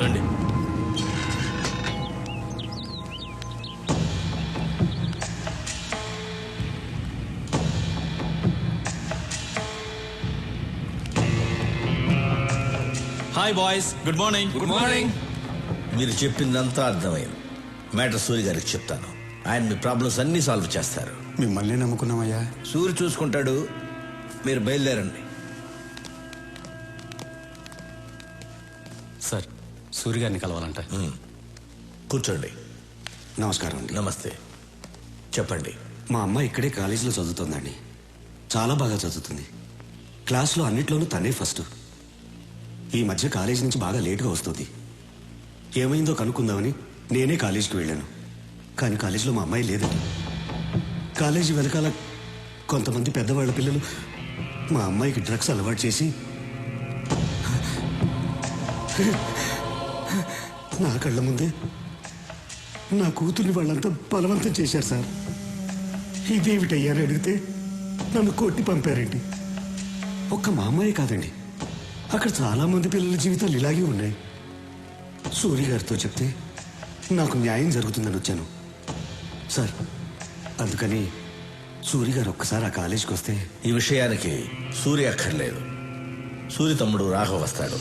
రండి. Hi boys, good morning. Good morning. మీరు చెప్పిందంతా అర్థమైంది. మ్యాటర్ సూర్య గారికి చెప్తాను. ఆయన మీ ప్రాబ్లమ్స్ అన్నీ సాల్వ్ చేస్తారు. మిమ్మల్ని నమ్ముకున్నామయ్యా. సూర్య చూసుకుంటాడు. మీరు బయలుదేరండి. సార్, సూర్య గారిని కలవాలంట. కూర్చోండి. నమస్కారం అండి. నమస్తే. చెప్పండి. మా అమ్మ ఇక్కడే కాలేజీలో చదువుతుందండి. చాలా బాగా చదువుతుంది. క్లాస్లో అన్నిట్లోనూ తనే ఫస్ట్. ఈ మధ్య కాలేజీ నుంచి బాగా లేటుగా వస్తుంది. ఏమైందో కనుక్కుందామని నేనే కాలేజీకి వెళ్ళాను. కానీ కాలేజీలో మా అమ్మాయి లేదండి. కాలేజీ వెనకాల కొంతమంది పెద్దవాళ్ళ పిల్లలు మా అమ్మాయికి డ్రగ్స్ అలవాటు చేసి నా కళ్ళ ముందే నా కూతుర్ని వాళ్ళంతా బలవంతం చేశారు సార్. ఇదేమిటయ్యాని అడిగితే నన్ను కొట్టి పంపారండి. ఒక్క మా అమ్మాయి కాదండి, అక్కడ చాలా మంది పిల్లల జీవితాలు ఇలాగే ఉన్నాయి. సూర్య గారితో చెప్తే నాకు న్యాయం జరుగుతుందని వచ్చాను సార్. అందుకని సూర్య గారు ఒక్కసారి ఆ కాలేజీకి వస్తే. ఈ విషయానికి సూర్య అక్కర్లేదు. సూర్య తమ్ముడు రాఘవ వస్తాడు.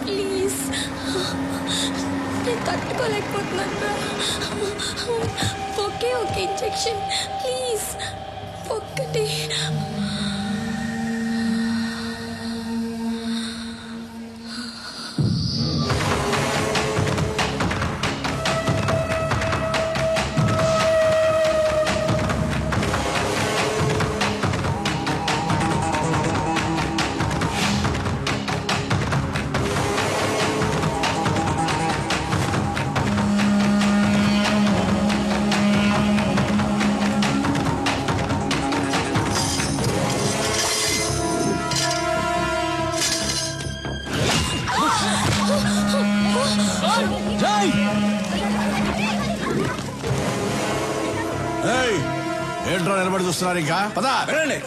ప్లీజ్, నేను తట్టుకోలేకపోతున్నాను. ఒకే ఒక ఇంజెక్షన్ ప్లీజ్, ఒక్కటి. ఏంట్రా నిలబడి చూస్తున్నారు? ఇంకా పదా వెళ్ళండి.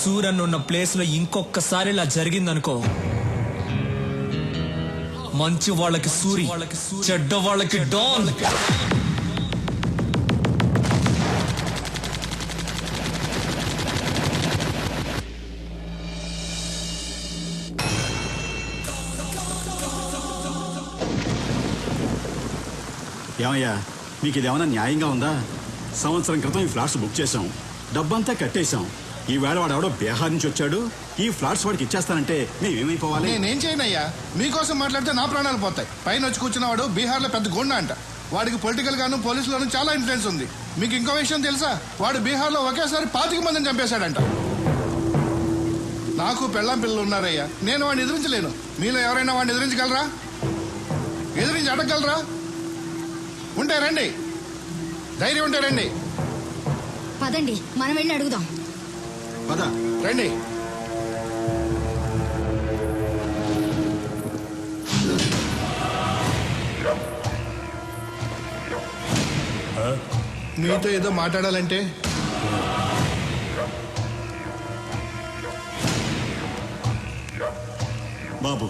సూరన్ ఉన్న ప్లేస్ లో ఇంకొకసారి ఇలా జరిగిందనుకో, మంచి వాళ్ళకి సూరి, చెడ్డ వాళ్ళకి డాన్. ఏమయ్యా, మీకు ఇదేమన్నా న్యాయంగా ఉందా? సంవత్సరం క్రితం ఈ ఫ్లాట్స్ బుక్ చేశాం, డబ్బంతా కట్టేశాం. ఈ వేళ వాడెవడో బీహార్ నుంచి వచ్చాడు, ఈ ఫ్లాట్స్ వాడికి ఇచ్చేస్తానంటే మేమేమైపోవాలి? నేనేం చేయనయ్యా, మీకోసం మాట్లాడితే నా ప్రాణాలు పోతాయి. పైన వచ్చి కూర్చున్నవాడు బీహార్ లో పెద్ద గోండా అంట. వాడికి పొలిటికల్ గాను పోలీసులోను చాలా ఇన్ఫ్లుయెన్స్ ఉంది. మీకు ఇంకో విషయం తెలుసా? వాడు బీహార్ లో ఒకేసారి 25 మందిని చంపేశాడంట. నాకు పెళ్ళాం పిల్లలు ఉన్నారయ్యా, నేను వాడిని ఎదిరించలేను. మీలో ఎవరైనా వాడిని ఎదిరించగలరా? ఎదిరించి అడగగలరా? ఉంటే రండి, ధైర్యం ఉంటే రండి. పదండి, మనం వెళ్ళి అడుగుదాం. పద రండి. మీతో ఏదో మాట్లాడాలంటే. బాబు,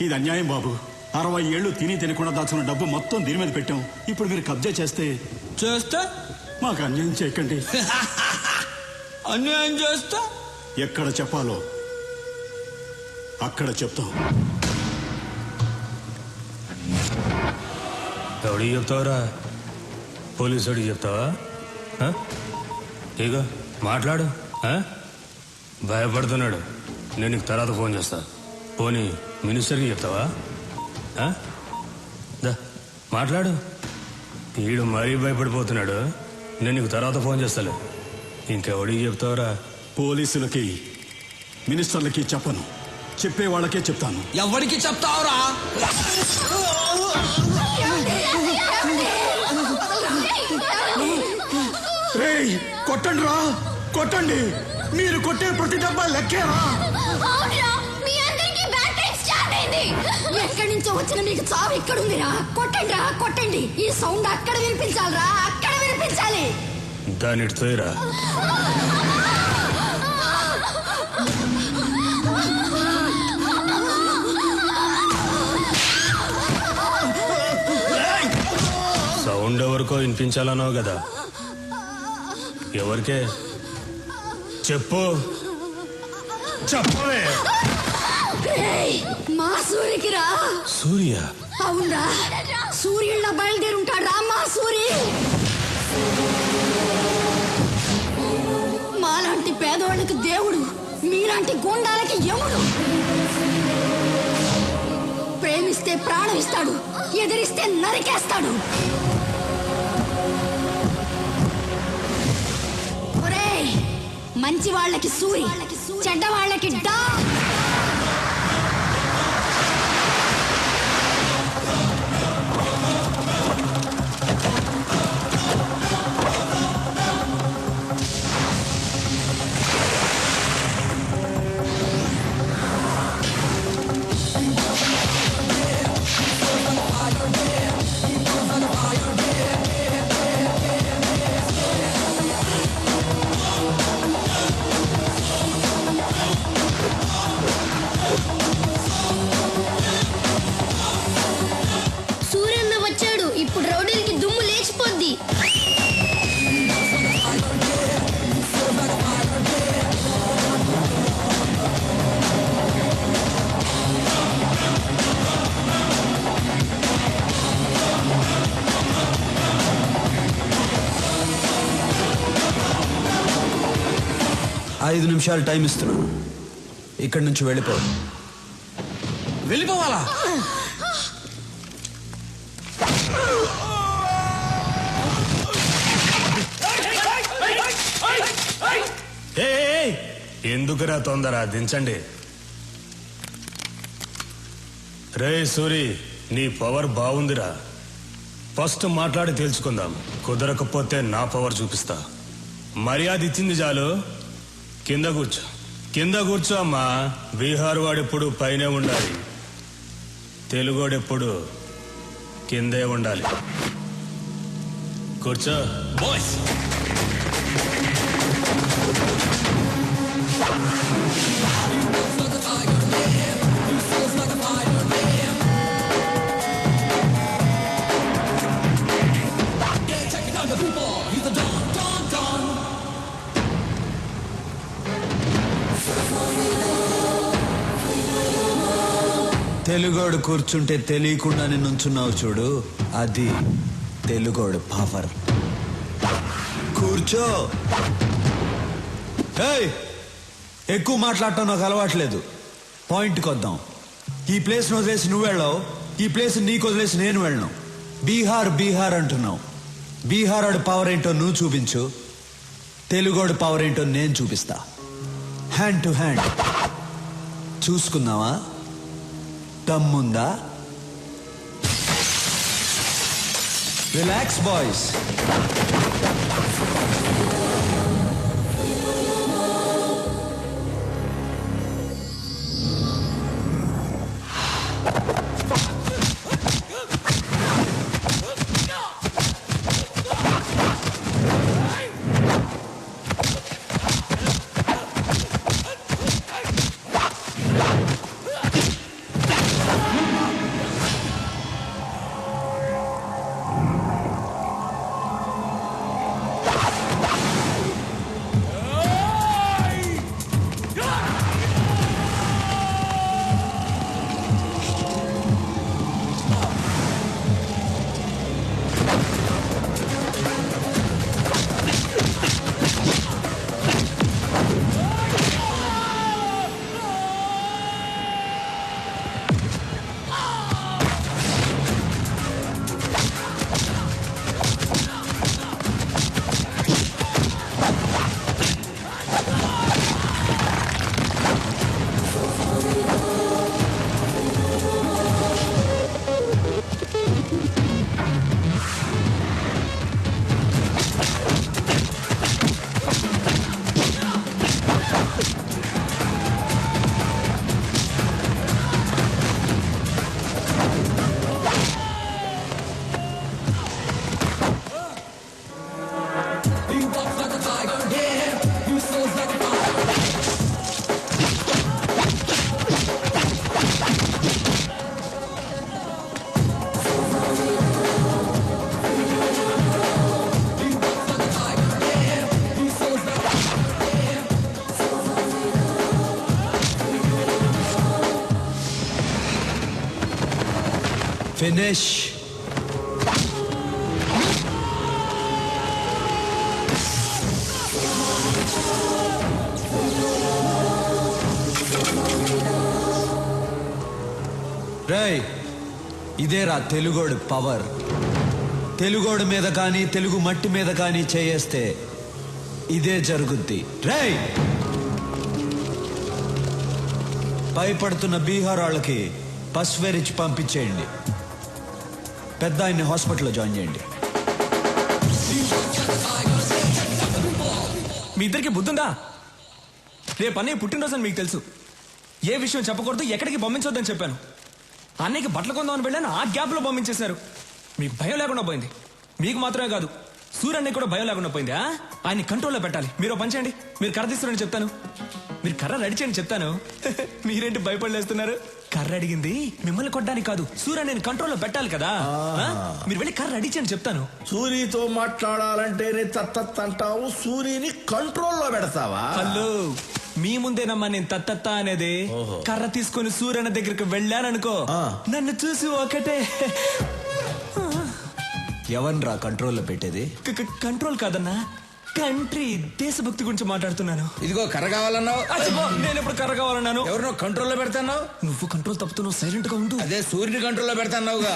ఇది అన్యాయం బాబు. 60 ఏళ్ళు తిని తినకుండా దాచుకున్న డబ్బు మొత్తం దీని మీద పెట్టాం. ఇప్పుడు మీరు కబ్జా చేస్తే మాకు అన్యాయం చేయకండి. అన్యాయం చేస్తా ఎక్కడ చెప్పాలో అక్కడ చెప్తాం. ఎవడికి చెప్తావురా? పోలీసుడికి చెప్తావా? ఇక మాట్లాడు. భయపడుతున్నాడు. నేను నీకు తర్వాత ఫోన్ చేస్తా. పోనీ మినిస్టర్కి చెప్తావా? దా మాట్లాడు. ఈడు మరీ భయపడిపోతున్నాడు. నేను నీకు తర్వాత ఫోన్ చేస్తాలే. ఇంకెవడికి చెప్తావురా? పోలీసులకి మినిస్టర్లకి చెప్పను, చెప్పే వాళ్ళకే చెప్తాను. ఎవరికి చెప్తావురా? రేయ్ కొట్టండి రా, కొట్టండి. మీరు కొట్టే ప్రతి డబ్బా లెక్కేరా. ఎక్కడి నుంచో వచ్చిన మీకు చావు ఇక్కడుందిరా. కొట్టండి రా, కొట్టండి. ఈ సౌండ్ అక్కడ వినిపించాలిరా, అక్కడ వినిపించాలి. దాని తోయరా. సౌండ్ ఎవరికో వినిపించాలన్నావు కదా, ఎవరికే చెప్పు. చెప్పవే. మా సూర్యకి రా. సూర్య? అవునరా, సూర్యుళ్ళ బయలుదేరుంటాడు రా మా సూరి. మాలాంటి పేదవాళ్ళకి దేవుడు, మీలాంటి గుండాలకి యముడు. ప్రేమిస్తే ప్రాణం ఇస్తాడు, ఎదిరిస్తే నరికేస్తాడు. ఒరేయ్, మంచి వాళ్ళకి సూరి, చెడ్డ వాళ్ళకి డా. సూర్యన్న వచ్చాడు. ఇప్పుడు రౌడీలకి దుమ్ము లేచిపోద్ది. ఐదు నిమిషాలు టైం ఇస్తున్నాను. ఇక్కడి నుంచి వెళ్ళిపో. వెళ్ళిపోవాలా? ఎందుకురా తొందర? దించండి. రే సూరి, నీ పవర్ బాగుందిరా. ఫస్ట్ మాట్లాడి తెలుసుకుందాం. కుదరకపోతే నా పవర్ చూపిస్తా. మర్యాద ఇచ్చింది చాలు. కింద కూర్చో, కింద కూర్చో అమ్మా. బీహార్ వాడెప్పుడు పైనే ఉండాలి, తెలుగోడెప్పుడు కిందే ఉండాలి. కూర్చో. బాయ్స్, తెలుగోడు కూర్చుంటే తెలియకుండానే నుంచున్నావు చూడు, అది తెలుగోడు పవర్. కూర్చో. ఏయ్, ఎక్కువ మాట్లాడటం నాకు అలవాట్లేదు. పాయింట్కి వద్దాం. ఈ ప్లేస్ను వదిలేసి నువ్వు వెళ్ళావు, ఈ ప్లేస్ నీకు వదిలేసి నేను వెళ్ళను. బీహార్ బీహార్ అంటున్నావు. బీహార్ వాడి పవర్ ఏంటో నువ్వు చూపించు, తెలుగోడు పవర్ ఏంటో నేను చూపిస్తా. హ్యాండ్ టు హ్యాండ్ చూసుకుందామా? దమ్ముందా? Relax boys. ఫినిష్. రేయ్, ఇదేరా తెలుగోడు పవర్. తెలుగోడు మీద కానీ తెలుగు మట్టి మీద కానీ చేయేస్తే ఇదే జరుగుద్ది. రేయ్, భయపడుతున్న బీహార్ వాళ్ళకి పసువేరిచ్చి పంపించేయండి. పెద్ద ఆయన్ని హాస్పిటల్లో జాయిన్ చేయండి. మీ ఇద్దరికి బుద్ధుందా? రేపు అన్నయ్య పుట్టినరోజు అని మీకు తెలుసు. ఏ విషయం చెప్పకూడదు, ఎక్కడికి పంపించొద్దని చెప్పాను. అన్నయ్యకి బట్టలు కొందామని వెళ్ళాను, ఆ గ్యాప్ లో పంపించేశారు. మీకు భయం లేకుండా పోయింది. మీకు మాత్రమే కాదు, సూర్యన్నయ్య కూడా భయం లేకుండా పోయింది. ఆయన్ని కంట్రోల్లో పెట్టాలి. మీరు పని చేయండి, మీరు కర్ర తీస్తున్నారని చెప్తాను. మీరు కర్ర రెడీ చేయండి చెప్తాను. మీరేంటి భయపడలేస్తున్నారు? కర్ర అడిగింది మిమ్మల్ని కొట్టడానికి కాదు, సూర్యన్నయ్యని కంట్రోల్లో పెట్టాలి కదా. మీరు వెళ్ళి కర్ర రెడీ చేయండి చెప్తాను. సూరితో మాట్లాడాలంటేనే తత్తత్ అంటావు, సూరిని కంట్రోల్లో పెడతావా? హలో, మీ ముందేనమ్మా నేను తత్తత్త అనేది. కర్ర తీసుకొని సూర్యన్న దగ్గరికి వెళ్ళాననుకో, నన్ను చూసి ఒకటే. ఎవరిరా కంట్రోల్లో పెట్టేది? కంట్రోల్ కాదన్నా, కంట్రీ, దేశభక్తి గురించి మాట్లాడుతున్నాను. ఇదిగో కర్ర కావాలన్నావు. నేను ఎప్పుడు కర్ర కావాలన్నాను? ఎవరినో కంట్రోల్లో పెడతాన్నావు. నువ్వు కంట్రోల్ తప్పుతున్నావు, సైలెంట్ గా ఉండు. అదే సూర్యుని కంట్రోల్లో పెడతాన్నావుగా.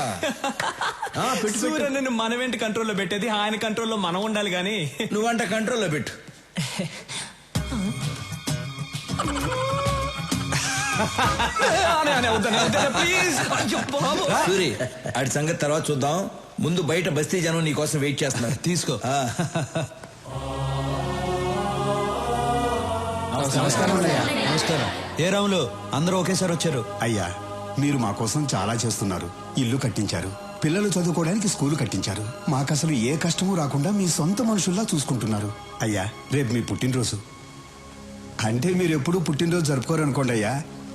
సూర్యను మనమేంటి కంట్రోల్లో పెట్టేది, ఆయన కంట్రోల్లో మనం ఉండాలి గాని. నువ్వంట కంట్రోల్లో పెట్టు. సూరి, ఆడి సంగతి తర్వాత చూద్దాం. ముందు బయట బస్తీ జనం నీ కోసం వెయిట్ చేస్తున్నారు. తీసుకో. నమస్కారం. ఏ రాములు, అందరూ ఒకేసారి వచ్చారు. అయ్యా, మీరు మా కోసం చాలా చేస్తున్నారు. ఇల్లు కట్టించారు, పిల్లలు చదువుకోవడానికి స్కూలు కట్టించారు. మాకసలు ఏ కష్టమూ రాకుండా మీ సొంత మనుషుల్లా చూసుకుంటున్నారు. అయ్యా, రేపు మీ పుట్టినరోజు. అంటే మీరు ఎప్పుడూ పుట్టినరోజు జరుపుకోరనుకోండి అయ్యా,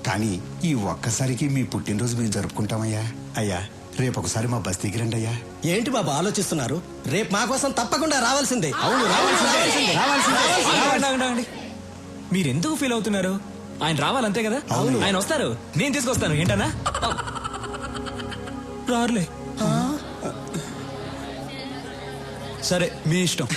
కానీ ఈ ఒక్కసారికి మీ పుట్టినరోజు మేము జరుపుకుంటామయ్యా. అయ్యా, రేపు ఒకసారి మా బస్తీకి రండి అయ్యా. ఏంటి బాబా ఆలోచిస్తున్నారు? రేపు మా కోసం తప్పకుండా రావాల్సిందే. అవును, రావాల్సిందే. మీరెందుకు ఫీల్ అవుతున్నారు? ఆయన రావాలంతే కదా. ఆయన వస్తారు, నేను తీసుకొస్తాను. ఏంటన్నా రారులే. సరే, మీ ఇష్టం.